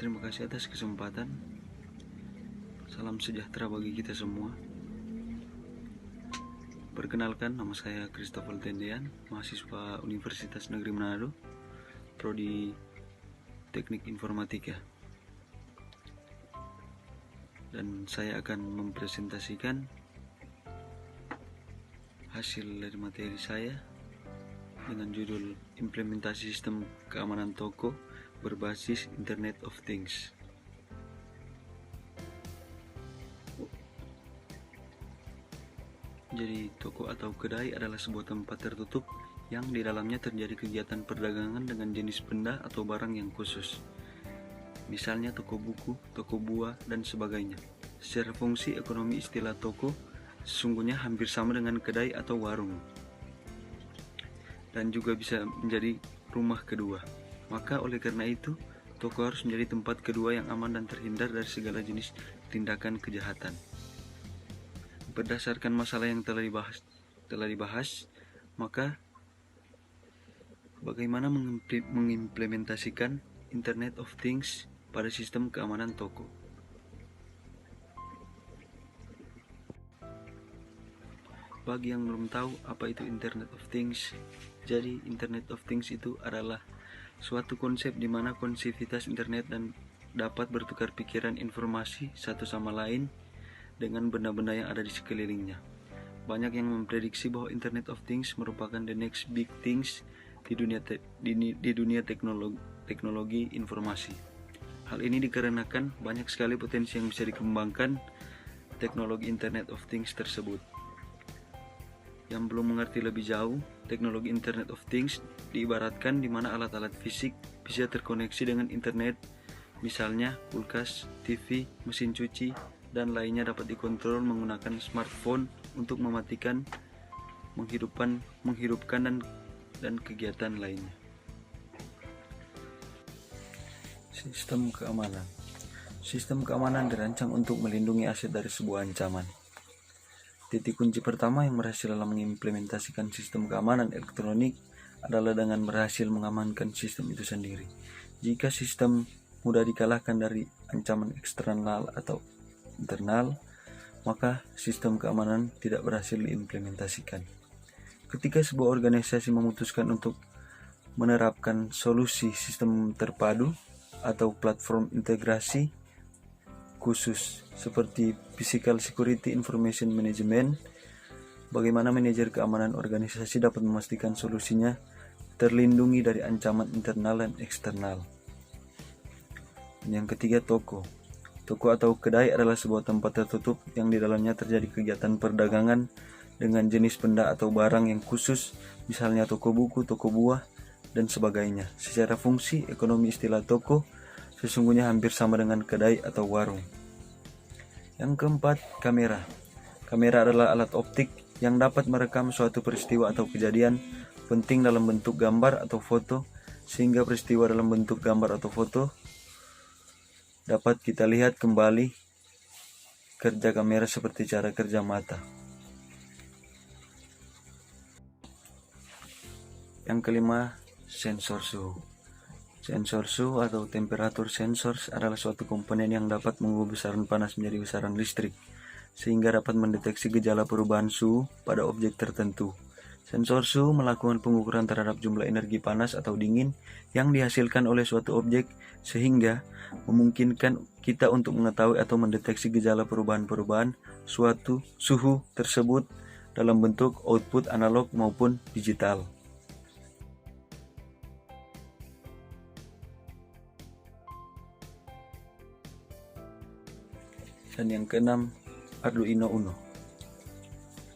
Terima kasih atas kesempatan. Salam sejahtera bagi kita semua. Perkenalkan, nama saya Christopher Tendean, mahasiswa Universitas Negeri Manado, Prodi Teknik Informatika. Dan saya akan mempresentasikan hasil dari materi saya dengan judul Implementasi Sistem Keamanan Toko berbasis Internet of Things. Jadi, toko atau kedai adalah sebuah tempat tertutup yang di dalamnya terjadi kegiatan perdagangan dengan jenis benda atau barang yang khusus. Misalnya toko buku, toko buah, dan sebagainya. Secara fungsi ekonomi, istilah toko sesungguhnya hampir sama dengan kedai atau warung, dan juga bisa menjadi rumah kedua. Maka oleh karena itu, toko harus menjadi tempat kedua yang aman dan terhindar dari segala jenis tindakan kejahatan. Berdasarkan masalah yang telah dibahas, maka bagaimana mengimplementasikan Internet of Things pada sistem keamanan toko? Bagi yang belum tahu apa itu Internet of Things, jadi Internet of Things itu adalah suatu konsep di mana konektivitas internet dan dapat bertukar pikiran informasi satu sama lain dengan benda-benda yang ada di sekelilingnya. Banyak yang memprediksi bahwa Internet of Things merupakan the next big things di dunia teknologi informasi. Hal ini dikarenakan banyak sekali potensi yang bisa dikembangkan teknologi Internet of Things tersebut. Yang belum mengerti lebih jauh, teknologi Internet of Things diibaratkan di mana alat-alat fisik bisa terkoneksi dengan internet, misalnya kulkas, TV, mesin cuci, dan lainnya dapat dikontrol menggunakan smartphone untuk mematikan, menghidupkan dan kegiatan lainnya. Sistem keamanan. Sistem keamanan dirancang untuk melindungi aset dari sebuah ancaman. Titik kunci pertama yang berhasil dalam mengimplementasikan sistem keamanan elektronik adalah dengan berhasil mengamankan sistem itu sendiri. Jika sistem mudah dikalahkan dari ancaman eksternal atau internal, maka sistem keamanan tidak berhasil diimplementasikan. Ketika sebuah organisasi memutuskan untuk menerapkan solusi sistem terpadu atau platform integrasi khusus seperti Physical Security Information Management, bagaimana manajer keamanan organisasi dapat memastikan solusinya terlindungi dari ancaman internal dan eksternal. Yang ketiga, toko. Toko atau kedai adalah sebuah tempat tertutup yang di dalamnya terjadi kegiatan perdagangan dengan jenis benda atau barang yang khusus, misalnya toko buku, toko buah, dan sebagainya. Secara fungsi ekonomi, istilah toko sesungguhnya hampir sama dengan kedai atau warung. Yang keempat, kamera. Kamera adalah alat optik yang dapat merekam suatu peristiwa atau kejadian penting dalam bentuk gambar atau foto, sehingga peristiwa dalam bentuk gambar atau foto dapat kita lihat kembali kerja kamera seperti cara kerja mata. Yang kelima, sensor suhu. Sensor suhu atau temperatur sensor adalah suatu komponen yang dapat mengubah besaran panas menjadi besaran listrik, sehingga dapat mendeteksi gejala perubahan suhu pada objek tertentu. Sensor suhu melakukan pengukuran terhadap jumlah energi panas atau dingin yang dihasilkan oleh suatu objek, sehingga memungkinkan kita untuk mengetahui atau mendeteksi gejala perubahan-perubahan suatu suhu tersebut dalam bentuk output analog maupun digital. Dan yang keenam, Arduino Uno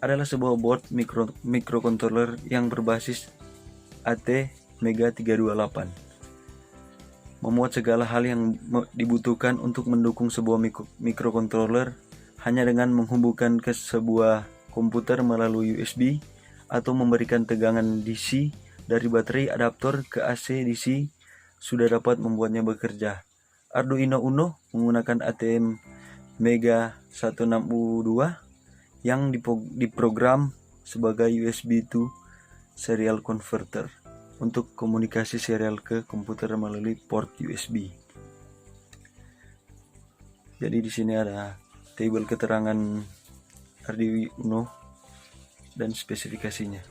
adalah sebuah board microcontroller yang berbasis ATmega328. Memuat segala hal yang dibutuhkan untuk mendukung sebuah microcontroller hanya dengan menghubungkan ke sebuah komputer melalui USB atau memberikan tegangan DC dari baterai adaptor ke AC DC sudah dapat membuatnya bekerja. Arduino Uno menggunakan ATmega 162 yang diprogram sebagai USB to serial converter untuk komunikasi serial ke komputer melalui port USB. Jadi di sini ada tabel keterangan Arduino dan spesifikasinya.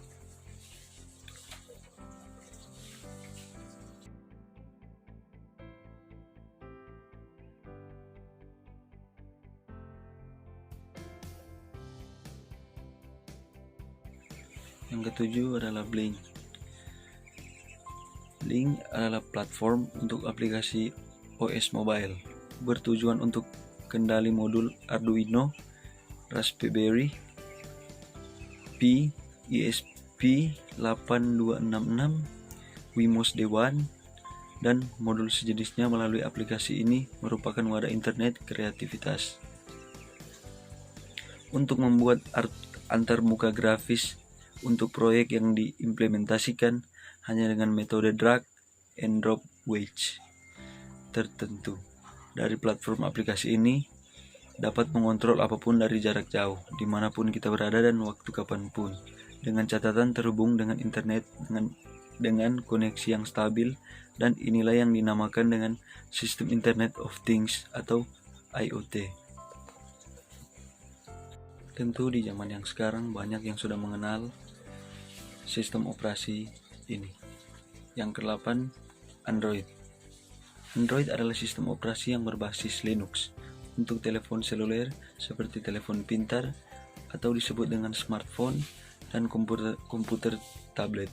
Yang ketujuh adalah Blink. Blink adalah platform untuk aplikasi OS mobile, bertujuan untuk kendali modul Arduino, Raspberry Pi, ESP8266, Wemos D1, dan modul sejenisnya. Melalui aplikasi ini merupakan wadah internet kreativitas untuk membuat antarmuka grafis untuk proyek yang diimplementasikan hanya dengan metode drag and drop wedge tertentu. Dari platform aplikasi ini dapat mengontrol apapun dari jarak jauh, dimanapun kita berada dan waktu kapanpun, dengan catatan terhubung dengan internet dengan koneksi yang stabil, dan inilah yang dinamakan dengan sistem Internet of Things atau IoT. Tentu di zaman yang sekarang banyak yang sudah mengenal sistem operasi ini. Yang ke-8, Android. Android adalah sistem operasi yang berbasis Linux untuk telepon seluler seperti telepon pintar atau disebut dengan smartphone dan komputer tablet.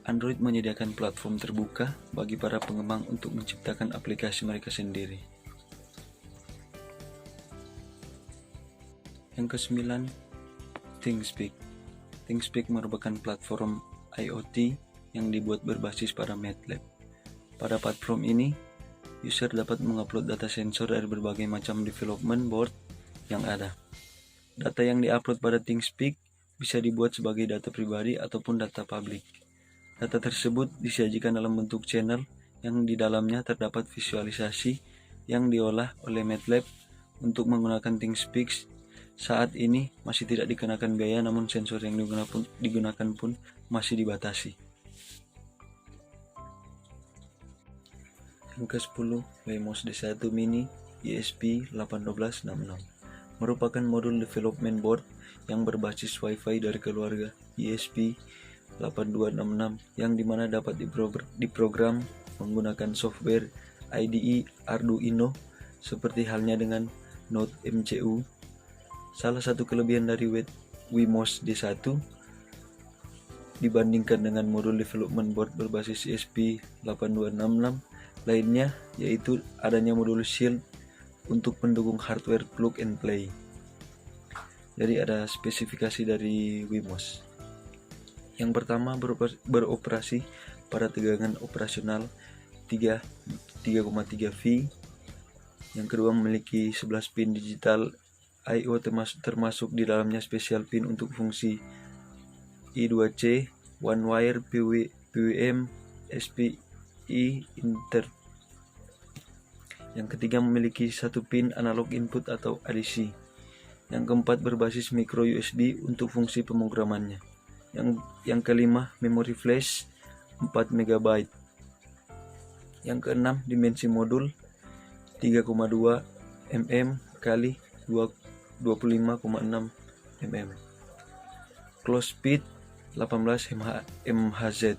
Android menyediakan platform terbuka bagi para pengembang untuk menciptakan aplikasi mereka sendiri. Yang ke-9, ThingSpeak. ThingSpeak merupakan platform IoT yang dibuat berbasis pada MATLAB. Pada platform ini, user dapat mengupload data sensor dari berbagai macam development board yang ada. Data yang diupload pada ThingSpeak bisa dibuat sebagai data pribadi ataupun data publik. Data tersebut disajikan dalam bentuk channel yang di dalamnya terdapat visualisasi yang diolah oleh MATLAB. Untuk menggunakan ThingSpeak saat ini masih tidak dikenakan biaya, namun sensor yang digunakan pun masih dibatasi. Yang ke-10, Wemos D1 Mini ESP8266 merupakan modul development board yang berbasis Wi-Fi dari keluarga ESP8266 yang dimana dapat diprogram menggunakan software IDE Arduino seperti halnya dengan Node MCU. Salah satu kelebihan dari Wemos D1 dibandingkan dengan modul development board berbasis ESP8266 lainnya yaitu adanya modul Shield untuk pendukung hardware plug and play. Jadi ada spesifikasi dari Wemos. Yang pertama beroperasi pada tegangan operasional 3,3 V. Yang kedua memiliki 11 pin digital I/O termasuk di dalamnya special pin untuk fungsi I2C, One Wire, PWM, SPI, Inter. Yang ketiga memiliki 1 pin analog input atau ADC. Yang keempat berbasis micro USB untuk fungsi pemrogramannya. Yang kelima memori flash 4 MB. Yang keenam dimensi modul 3,2 mm kali 25,6 mm. Clock speed 18 MHz.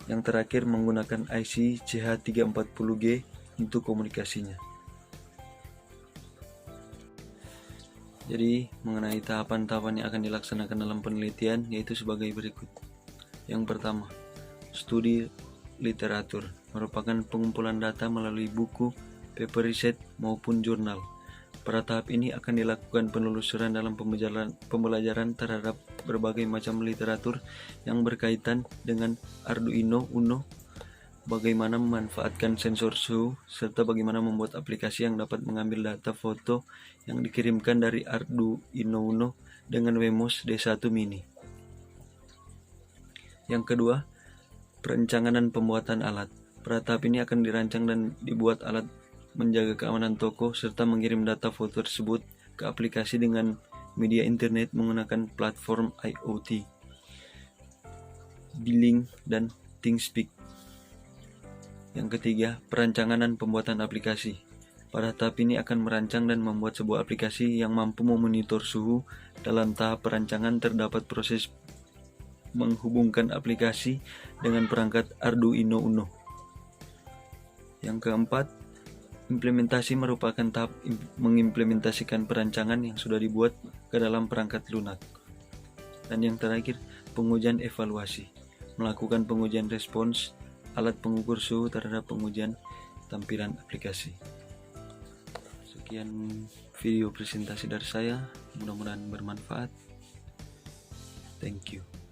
Yang terakhir menggunakan IC CH340G untuk komunikasinya. Jadi mengenai tahapan-tahapan yang akan dilaksanakan dalam penelitian yaitu sebagai berikut. Yang pertama, studi literatur merupakan pengumpulan data melalui buku, paper riset maupun jurnal. Pada tahap ini akan dilakukan penelusuran dalam pembelajaran terhadap berbagai macam literatur yang berkaitan dengan Arduino Uno, bagaimana memanfaatkan sensor suhu, serta bagaimana membuat aplikasi yang dapat mengambil data foto yang dikirimkan dari Arduino Uno dengan Wemos D1 Mini. Yang kedua, perencangan dan pembuatan alat. Pada tahap ini akan dirancang dan dibuat alat menjaga keamanan toko serta mengirim data foto tersebut ke aplikasi dengan media internet menggunakan platform IoT, Blink dan ThingSpeak. Yang ketiga, perancangan dan pembuatan aplikasi. Pada tahap ini akan merancang dan membuat sebuah aplikasi yang mampu memonitor suhu. Dalam tahap perancangan terdapat proses menghubungkan aplikasi dengan perangkat Arduino Uno. Yang keempat, implementasi merupakan tahap mengimplementasikan perancangan yang sudah dibuat ke dalam perangkat lunak. Dan yang terakhir, pengujian evaluasi. Melakukan pengujian respons alat pengukur suhu terhadap pengujian tampilan aplikasi. Sekian video presentasi dari saya, mudah-mudahan bermanfaat. Thank you.